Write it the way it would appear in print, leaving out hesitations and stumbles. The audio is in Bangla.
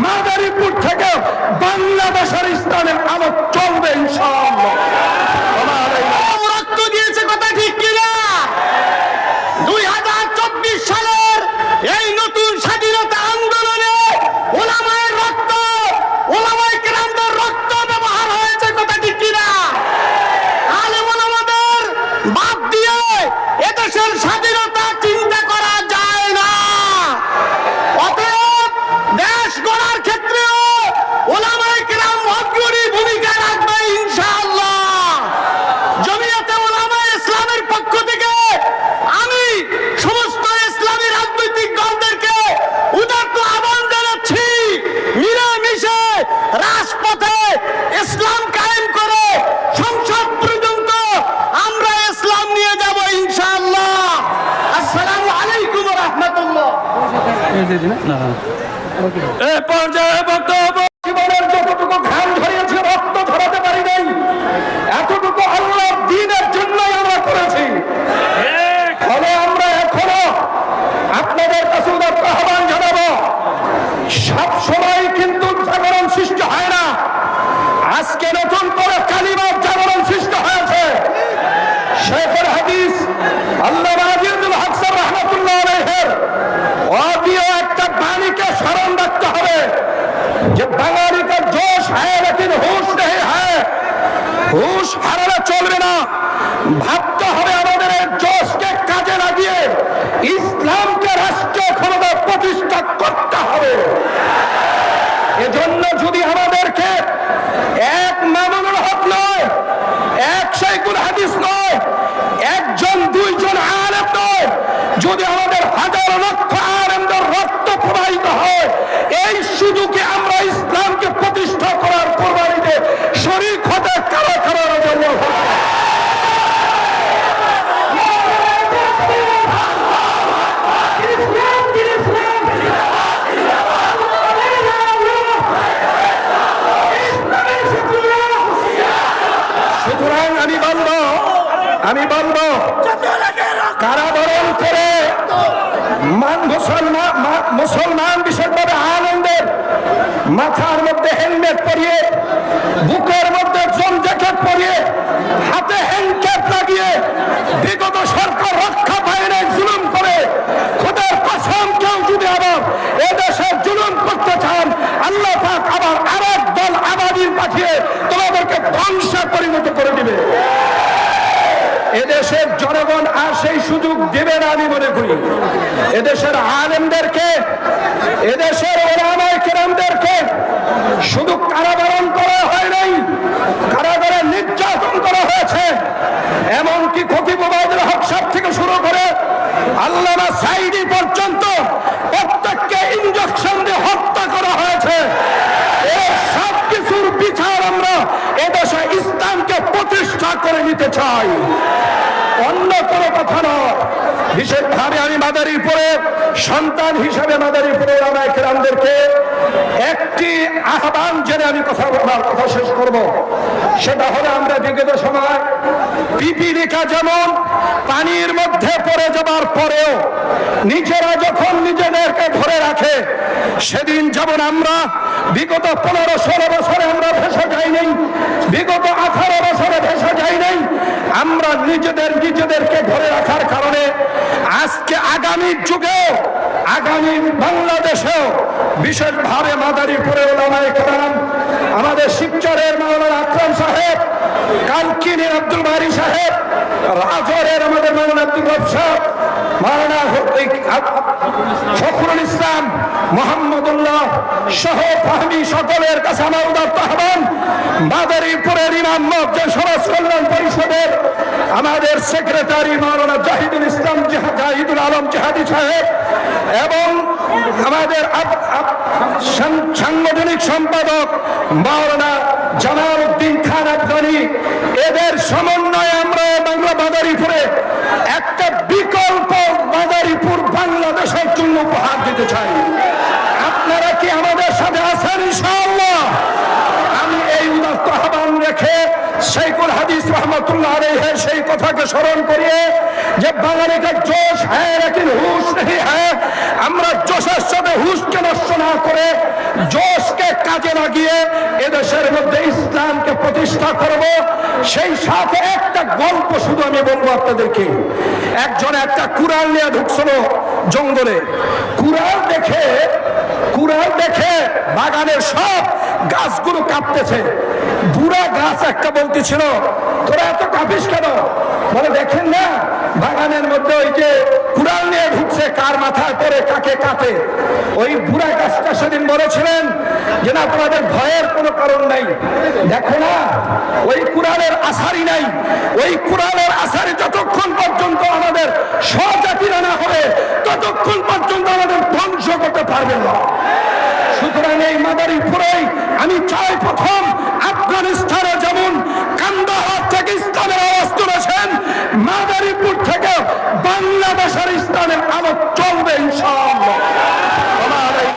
মাদারীপুর থেকে বাংলাদেশের ইসলামের আলো চলবে ইনশাআল্লাহ। রক্ত দিয়েছে, কথা ঠিক কিনা? 2024 সালের এই নতুন স্বাধীনতা আন্দোলনে ওলামায়ের রক্ত, ওলামায়ে কেরামদের রক্ত ব্যবহার হয়েছে, কথা ঠিক কিনা? আলেম ওলামাদের বাদ দিয়ে এদেশের স্বাধীনতা চিন্তা করা যায় না। অতএব দেশ গড়ার ক্ষেত্রেও ওলামায়ে কেরাম অগ্রণী ভূমিকা রাখবে ইনশাআল্লাহ। জমিয়তে উলামায়ে ইসলামের পক্ষ থেকে আমি সমস্ত ইসলামী রাজনৈতিক দলদেরকে উদাত্ত আহ্বান জানাচ্ছি, মিলেমিশে রাজপথে ইসলাম কায়েম করে সংসদ পর্যন্ত আমরা ইসলাম নিয়ে যাব ইনশাআল্লাহ। আসসালামু আলাইকুম ওয়া রাহমাতুল্লাহ। এই পর্যায়ে বক্তব্য জীবনের যতটুকু ঘাম ঝরিয়েছে, রক্ত ঝরাতে পারি নাই, এতটুকু আল্লাহর দ্বীনের জন্যই আমরা করেছি। ফলে আমরা এখনো আপনাদের কাছে উদাত্ত আহ্বান জানাবো, সব সময় কিন্তু জাগরণ সৃষ্টি হয় না। আজকে নতুন করে কালিমার জাগরণ সৃষ্টি হয়েছে। শেখুল হাদিস আল্লামা আজিজুল হক সাহেব রাহমাতুল্লাহ আলাইহির অডিও একটা বাণীকে স্মরণ রাখতে হবে যে বাঙালি কা জোশ হ্যায় লেকিন হুশ নেই হ্যায়। হুশ হারালে চলবে না, ভাবতে হবে আমাদের এই জোশকে কাজে লাগিয়ে ইসলামকে রাষ্ট্রীয় ক্ষমতা প্রতিষ্ঠা করতে হবে। এজন্য যদি আমাদেরকে এক মামুনুল হক নয়, এক শেখুল হাদিস নয়, একজন দুইজন আলেম নয়, যদি আমাদের হাজার লক্ষ আলেমদের রক্ত প্রবাহিত হয়, এই সুযোগে আমরা ইসলামকে প্রতিষ্ঠা করার কোরবানিতে শরীক হতে কারা কারা জন্য আমি বলবো কারাবরণ করে মুসলমান বিশেষভাবে আনন্দের মাথার মধ্যে হেলমেট পরিয়ে, বুকের মধ্যে জম জ্যাকেট পরিয়ে, হাতে হ্যান্ডক্যাপ লাগিয়ে বিগত সরকার রক্ষা পায় নাই জুলুম করে, খোদার কসম কেউ যদি আবার এদেশে জুলুম করতে চান, আল্লাহ পাক আবার আরেক দল আবাবিল পাঠিয়ে তোমাদেরকে ধ্বংসে পরিণত করে দিবে। এদেশের জনগণ আর সেই সুযোগ দেবে না আমি মনে করি। এদেশের আলেমদেরকে, এদেশের ওলামায়ে কেরামদেরকে শুধু কারাবরণ করা হয় নাই, কারাগারে নির্যাতন করা হয়েছে। এমনকি খতিব ওবায়দুল হক সাহেব থেকে শুরু করে আল্লামা সাঈদী পর্যন্ত প্রত্যেককে ইনজেকশন দিয়ে হত্যা করা হয়েছে। এই সব কিছুর বিচার আমরা এদেশে ইসলামকে প্রতিষ্ঠা করে নিতে চাই, অন্য কোনো কথা নয়। বিশেষভাবে আমি মাদারীপুরের সন্তান হিসাবে মাদারীপুরের ওলামায়ে কেরামদেরকে একটি আহ্বান জেনে আমি আমার কথা শেষ করব। সেটা হলো আমরা বিগত সময় পিপিলিকা যেমন পানির মধ্যে পড়ে যাবার পরেও নিজেরা যখন নিজেদেরকে ধরে রাখে, সেদিন যেমন আমরা বিগত 15-16 বছরে আমরা ভেসে যাই নাই, বিগত 18 বছরে ভেসে যাই নাই, আমরা নিজেদেরকে ধরে রাখার কারণে আজকে আগামী যুগেও, আগামী বাংলাদেশেও বিশেষভাবে মাদারীপুরে ওলামায়ে কেরাম, আমাদের শিবচরের মাওলানা আকরাম সাহেব, কালকিনির আব্দুল বারী সাহেব, রাজরের আমাদের মাওলানা আব্দুল রব সাহেব, মাওলানা ফখরুল ইসলাম, মোহাম্মদুল্লাহ সহ ফাহমি সকলের কাছে আমার উদাত্ত আহ্বান, মাদারীপুরের ইমাম মুফতি সমাজ কল্যাণ পরিষদের আমাদের সেক্রেটারি মাওলানা জাহিদুল ইসলাম জাহিদুল আলম জাহাদি সাহেব এবং আমাদের সাংগঠনিক সম্পাদক মাওলানা জামাল উদ্দিন খান আফগানি, এদের সমন্বয়ে আমরা বাংলা মাদারীপুরে একটা বিকল্প মাদারীপুর বাংলাদেশের জন্য উপহার দিতে চাই। আপনারা কি আমাদের সাথে আছেন ইনশাআল্লাহ? আমি এই উদাত্ত আহ্বান রেখে শেখুল হাদিস রহমতুল্লাহ আলাইহির সেই কথাকে স্মরণ করিয়ে যে বাঙালি কা জোশ হ্যায় লেকিন হুশ নেই হ্যায়, আমরা জোশের সাথে হুশকে নষ্ট না করে জোশ কাজে লাগিয়ে এদেশের মধ্যে ইসলামকে প্রতিষ্ঠা করব। সেই সাথে একটা গল্প শুধু আমি বলবো আপনাদেরকে। একজন একটা কুড়াল নিয়ে ঢুকছিল জঙ্গলে। কুড়াল দেখে বাগানের সব গাছগুলো কাঁপতেছে। বুড়া গাছ একটা বলতেছিল, তোরা এত কাঁপিস কেন? বলে, দেখেন না বাগানের মধ্যে ওই যে কুড়াল নিয়ে ঢুকছে, কার মাথায় পরে কাকে কাটে। ওই বুড়া গাছটা সেদিন বলেছিলেন যে না, তোমাদের ভয়ের কোনো কারণ নাই, দেখো না ওই কুড়ালের আসারই নাই। ওই কুড়ালের আসারে যতক্ষণ পর্যন্ত আমাদের স্বজাতিরা না হবে ততক্ষণ পর্যন্ত আমাদের ধ্বংস করতে পারবে না। সুতরাং এই মাদারীপুরেই আমি চাই, প্রথম আফগানিস্তানে যেমন কান্দাহার থেকে ইসলামের আওয়াজ তুলেছেন, মাদারীপুর থেকে বাংলাদেশের ইসলামের আলো চলবে ইনশাআল্লাহ।